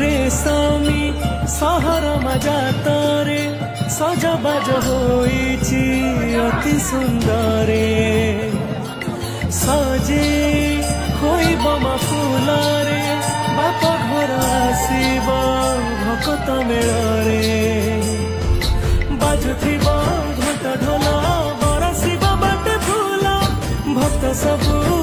रेशमी सहर मजातरे सजबाज होइछि अति सुंदरे सजे होइब मा फुलरे बाप घर आसीब भकत मेलरे बाजुथिब घंट ढोल बरसिब बाटे फूल भक्त सबू